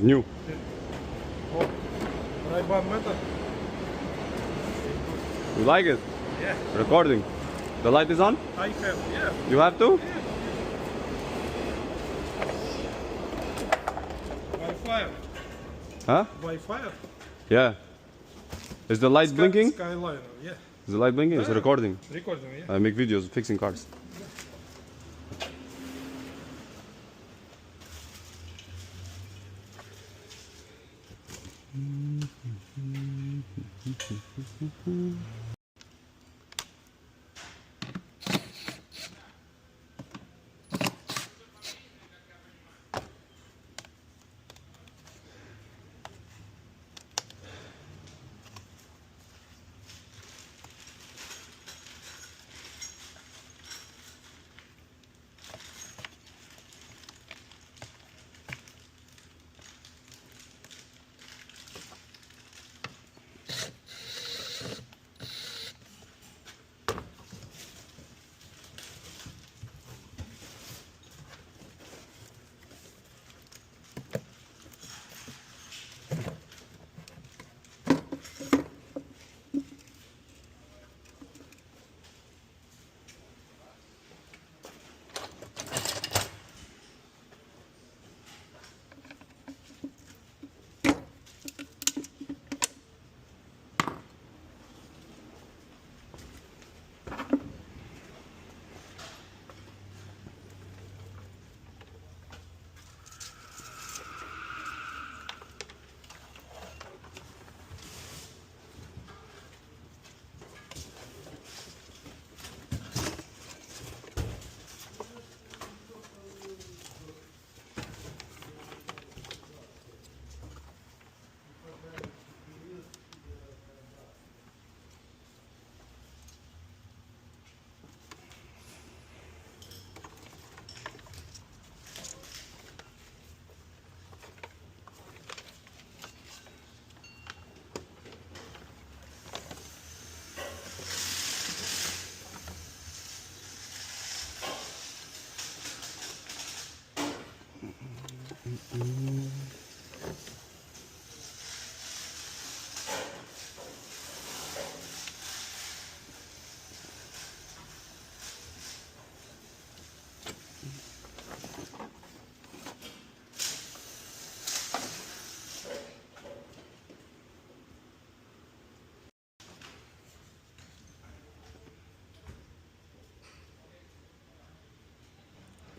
New. Oh, Ray-Ban metal. You like it? Yeah. Recording. The light is on? I have, yeah. You have to? Yeah. By fire. Huh? By fire. Yeah. Is the light blinking? Skyliner, yeah. Is the light blinking? It's Yeah. recording. Recording, yeah. I make videos fixing cars.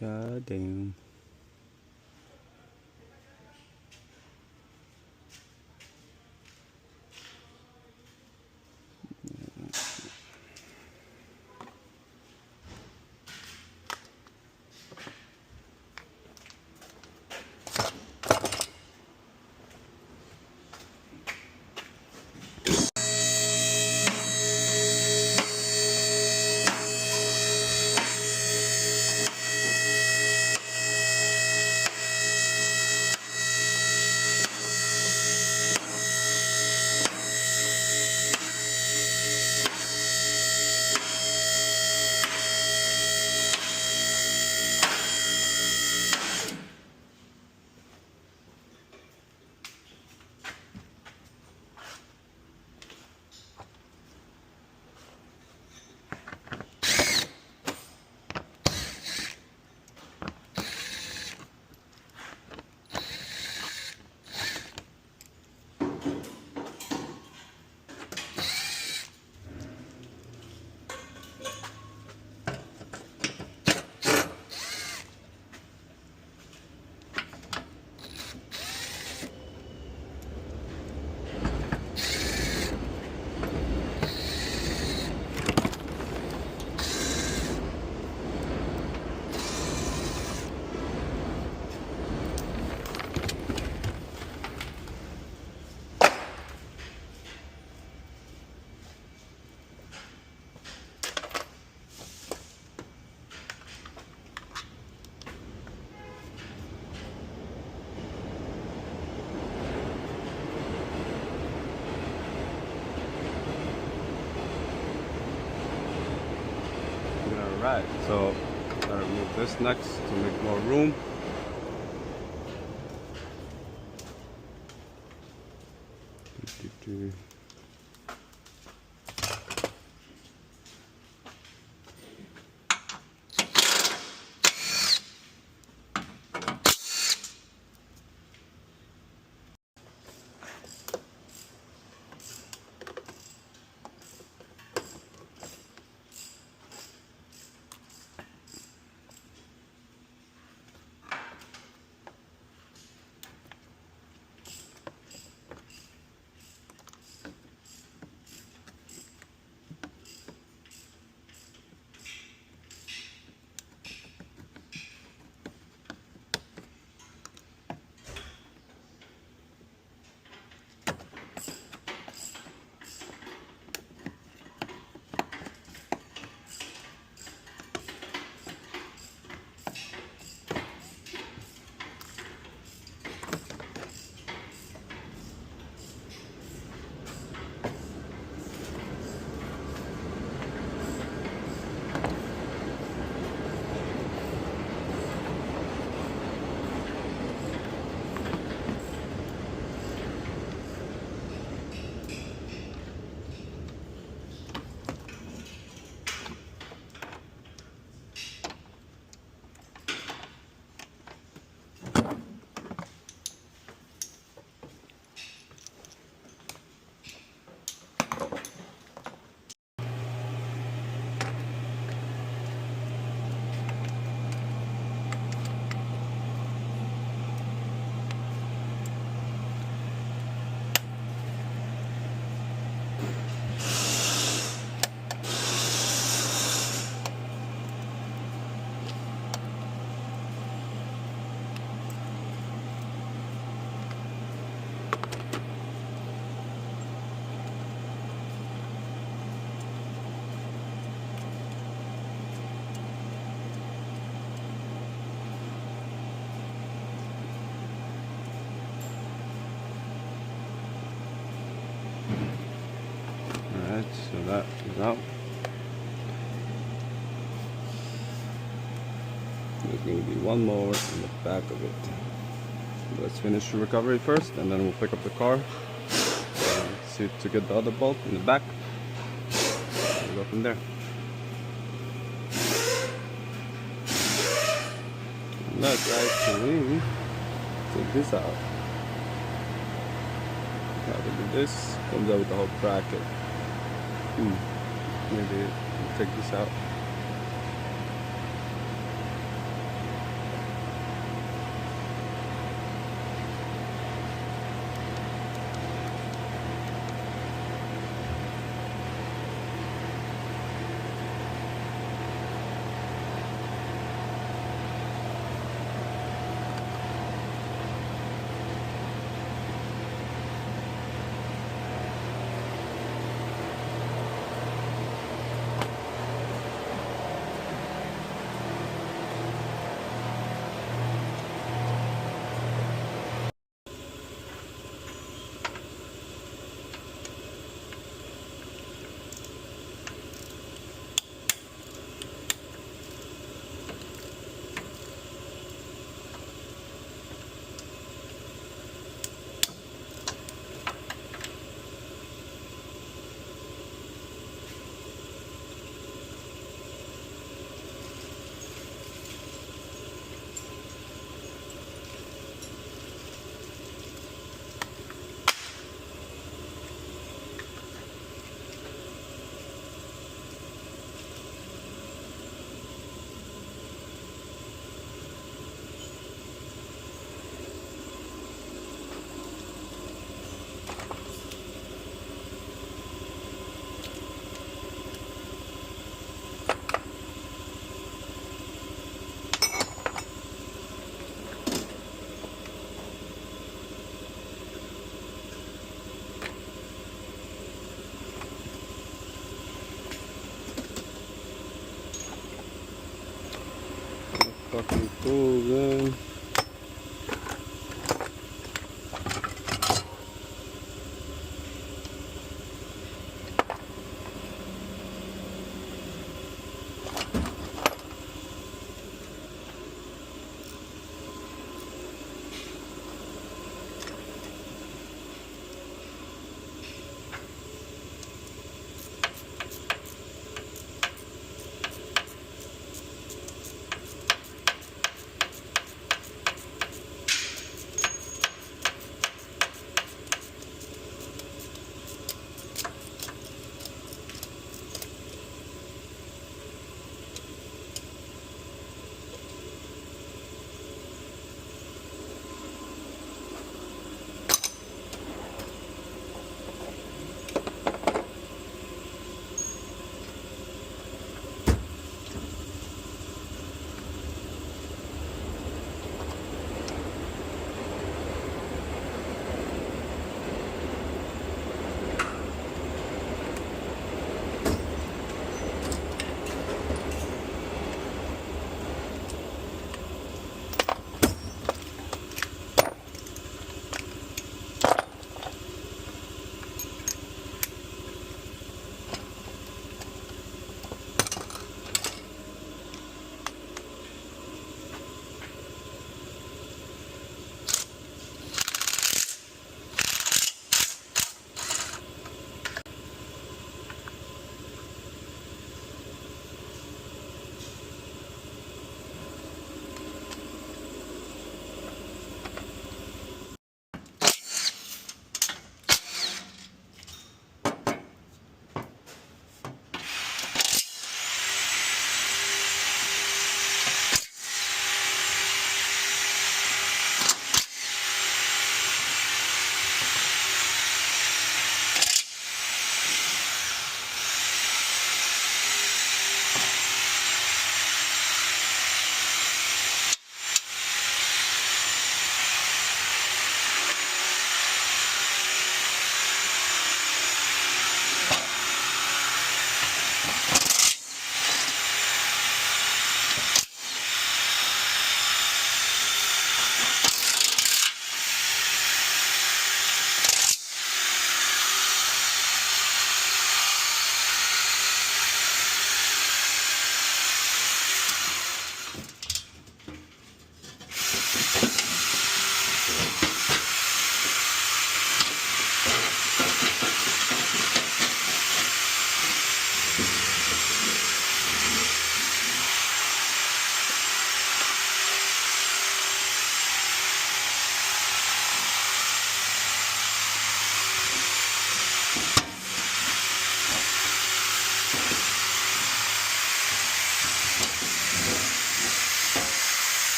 God damn. Alright, so I'm gonna remove this next to make more room. Do. Alright, so that is out. There's going to be one more in the back of it. Let's finish the recovery first, and then we'll pick up the car. See to get the other bolt in the back. We'll go from there. Let's actually take this out. Now we do this, comes out with the whole bracket. Maybe we'll take this out.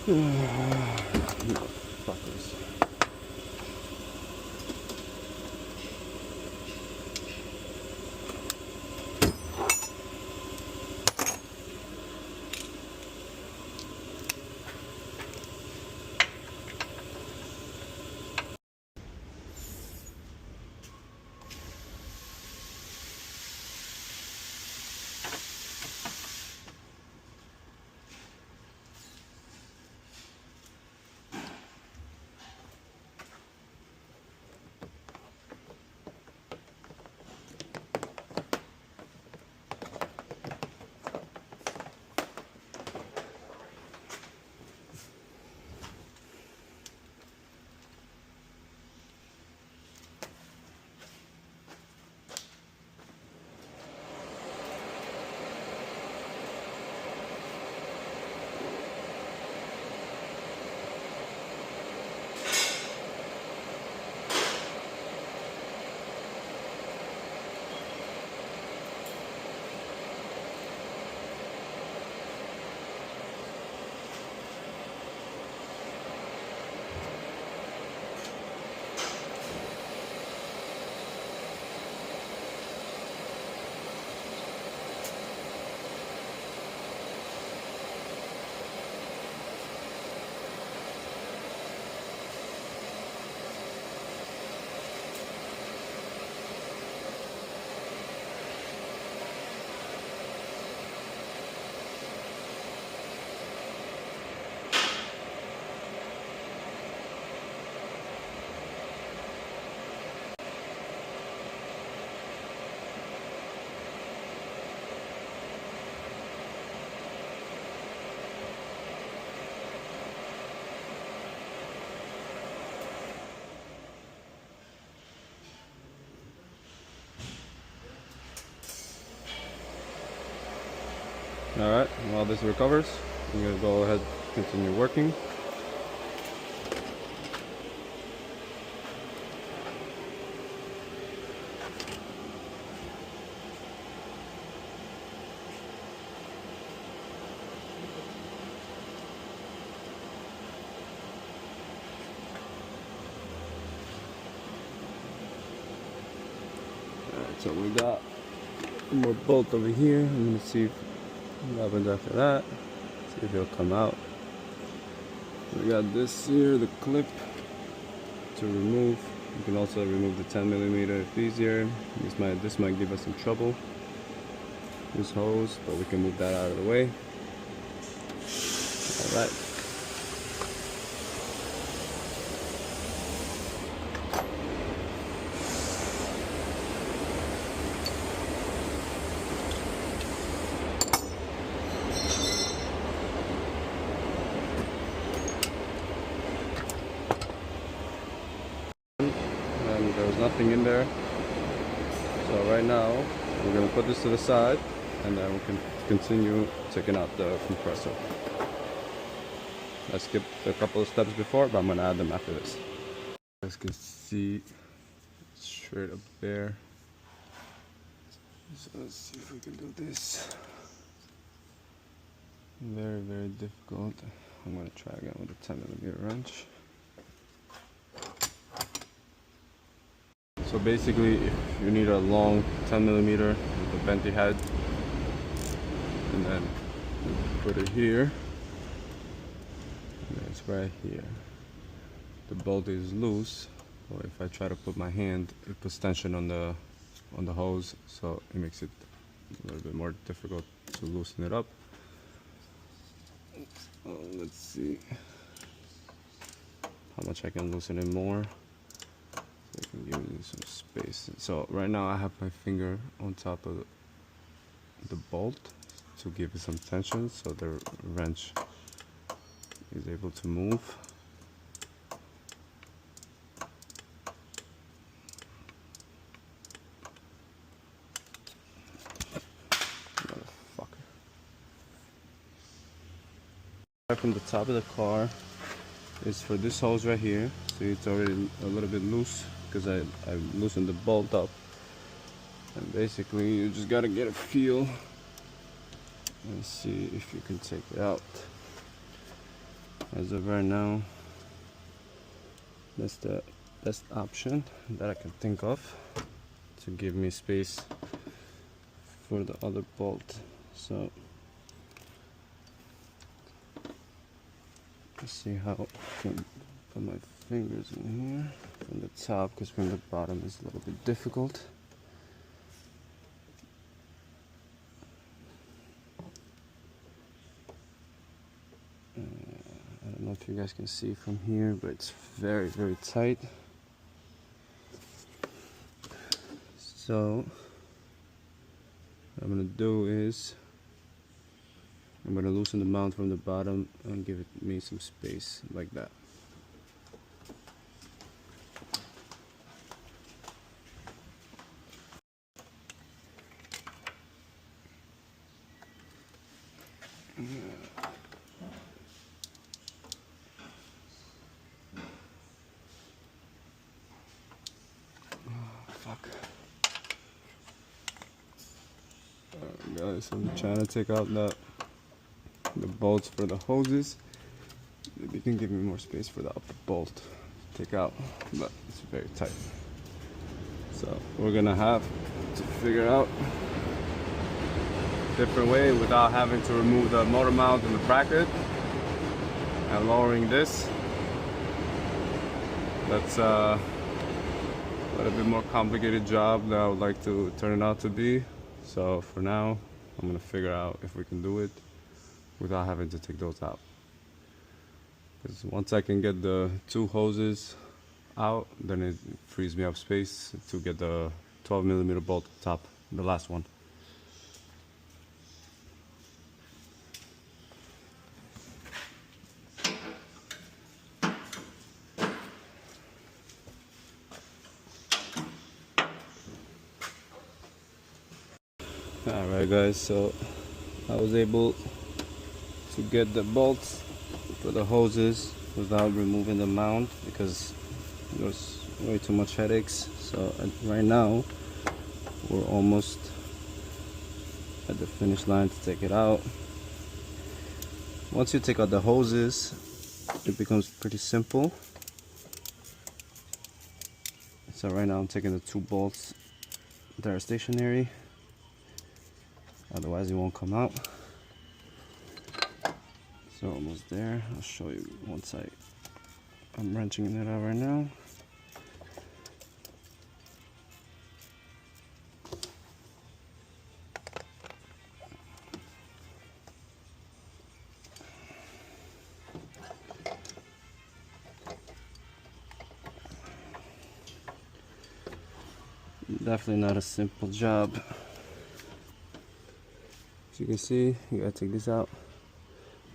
Fuckers. Alright, while this recovers, I'm going to go ahead and continue working. Alright, so we got one more bolt over here. I'm going to see what happens after that. See if it'll come out. We got this here, the clip to remove. You can also remove the 10mm if easier. This might give us some trouble. This hose, but we can move that out of the way. Alright. And there was nothing in there. So right now we're going to put this to the side and then we can continue taking out the compressor. I skipped a couple of steps before, but I'm going to add them after this. You guys can see straight up there. So let's see if we can do this. Very, very difficult. I'm going to try again with a 10mm wrench. So basically, if you need a long 10mm with a venti head, and then put it here, and it's right here. The bolt is loose, or if I try to put my hand, it puts tension on the hose, so it makes it a little bit more difficult to loosen it up. So let's see how much I can loosen it more. So I can give me some space. So right now I have my finger on top of the bolt to give it some tension, so the wrench is able to move. Motherfucker. From the top of the car is for this hose right here. See, it's already a little bit loose because I loosened the bolt up. And basically you just gotta get a feel and see if you can take it out. As of right now, that's the best option that I can think of to give me space for the other bolt. So let's see how I can put my fingers in here from the top, because from the bottom is a little bit difficult. I don't know if you guys can see from here, but it's very, very tight. So what I'm gonna do is I'm gonna loosen the mount from the bottom and give it me some space like that. Fuck. Alright guys, I'm trying to take out the bolts for the hoses. Maybe you can give me more space for the upper bolt to take out, but it's very tight. So we're gonna have to figure out a different way without having to remove the motor mount and the bracket and lowering this. That's a little bit more complicated job than I would like to turn it out to be. So for now, I'm gonna figure out if we can do it without having to take those out. Because once I can get the two hoses out, then it frees me up space to get the 12mm bolt top, the last one. Alright guys, so I was able to get the bolts for the hoses without removing the mount because there was way too much headaches. So right now we're almost at the finish line to take it out. Once you take out the hoses, it becomes pretty simple. So right now I'm taking the two bolts that are stationary, otherwise it won't come out. So almost there. I'll show you once I'm wrenching it out right now. Definitely not a simple job. As you can see, you gotta take this out.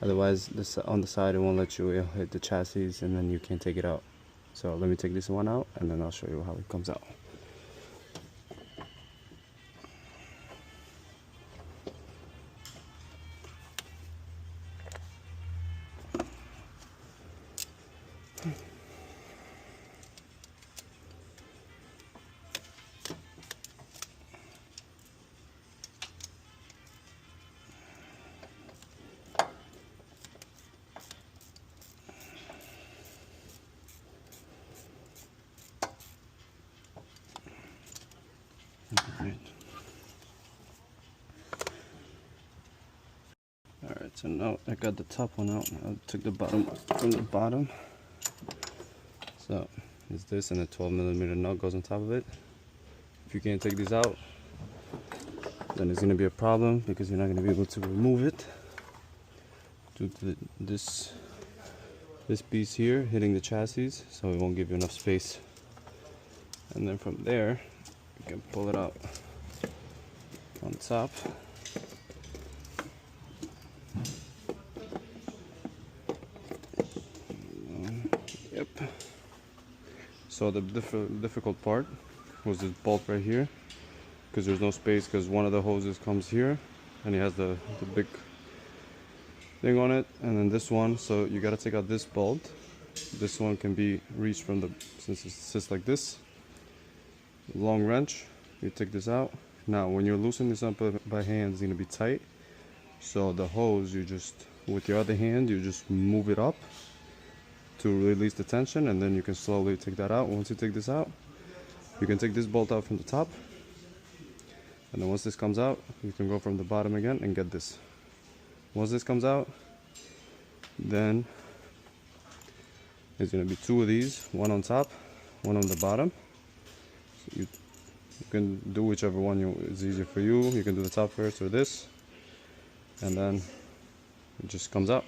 Otherwise, this on the side, it won't let you hit the chassis, and then you can't take it out. So let me take this one out, and then I'll show you how it comes out. Alright, so now I got the top one out. I took the bottom from the bottom. So it's this, and the 12mm nut goes on top of it. If you can't take these out, then it's going to be a problem because you're not going to be able to remove it due to this piece here hitting the chassis, so it won't give you enough space. And then from there, you can pull it out on top. Yep. So the difficult part was this bolt right here, because there's no space, because one of the hoses comes here and it has the big thing on it, and then this one, so you got to take out this bolt. This one can be reached from the, since it sits like this, long wrench. You take this out. Now when you're loosening this up by hand, it's going to be tight, so the hose, you just with your other hand you just move it up to release the tension, and then you can slowly take that out. Once you take this out, you can take this bolt out from the top, and then once this comes out, you can go from the bottom again and get this. Once this comes out, then there's going to be two of these, one on top, one on the bottom. So you can do whichever one is easier for you. You can do the top first or this, and then it just comes out.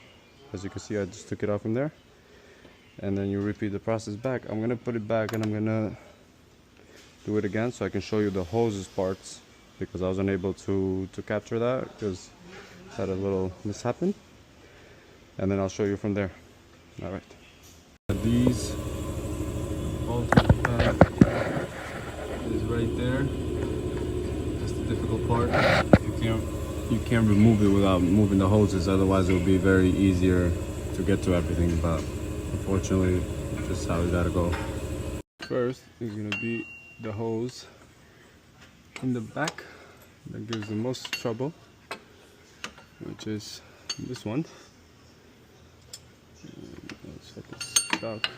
As you can see, I just took it out from there, and then you repeat the process back. I'm gonna put it back and I'm gonna do it again so I can show you the hoses parts, because I was unable to capture that because had a little mishappen, and then I'll show you from there. All right. These bolted back is right there. That's the difficult part. You can't remove it without moving the hoses, otherwise it will be very easier to get to everything, but unfortunately this is how we gotta go. First is gonna be the hose in the back that gives the most trouble, which is this one. Let's check this out.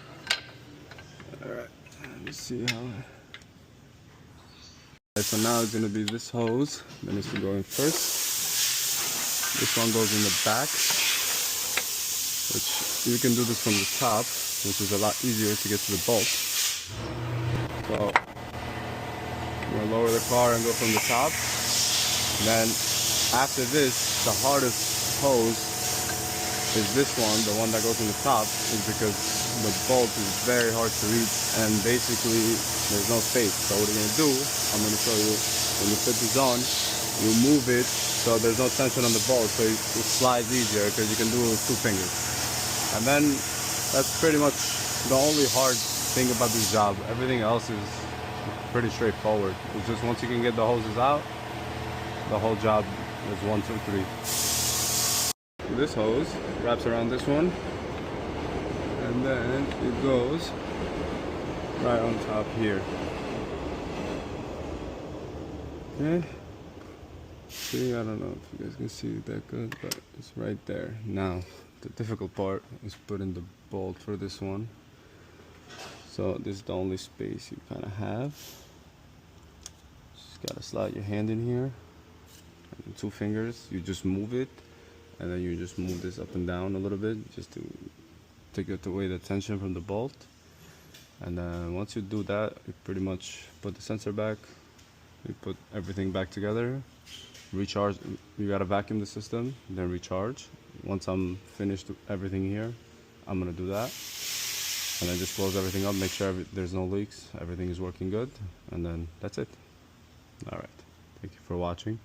Alright, let's see how. So now it's gonna be this hose that needs to go in first. This one goes in the back, which you can do this from the top, which is a lot easier to get to the bolt. So I'm gonna lower the car and go from the top. And then after this, the hardest hose is this one that goes in the top, is because the bolt is very hard to reach and basically there's no space. So what you're gonna do, I'm gonna show you, when you put this on, you move it so there's no tension on the bolt, so it slides easier because you can do it with 2 fingers. And then that's pretty much the only hard thing about this job. Everything else is pretty straightforward. It's just once you can get the hoses out, the whole job is 1, 2, 3. This hose wraps around this one, and then it goes right on top here. Okay. See, I don't know if you guys can see it that good, but it's right there. Now, the difficult part is putting the bolt for this one. So this is the only space you kind of have. Just gotta slide your hand in here, and 2 fingers. You just move it, and then you just move this up and down a little bit, just to take it away the tension from the bolt. And then once you do that, you pretty much put the sensor back. You put everything back together. Recharge. You gotta vacuum the system, then recharge. Once I'm finished everything here, I'm gonna do that, and then just close everything up, make sure there's no leaks, everything is working good, and then that's it. All right, thank you for watching.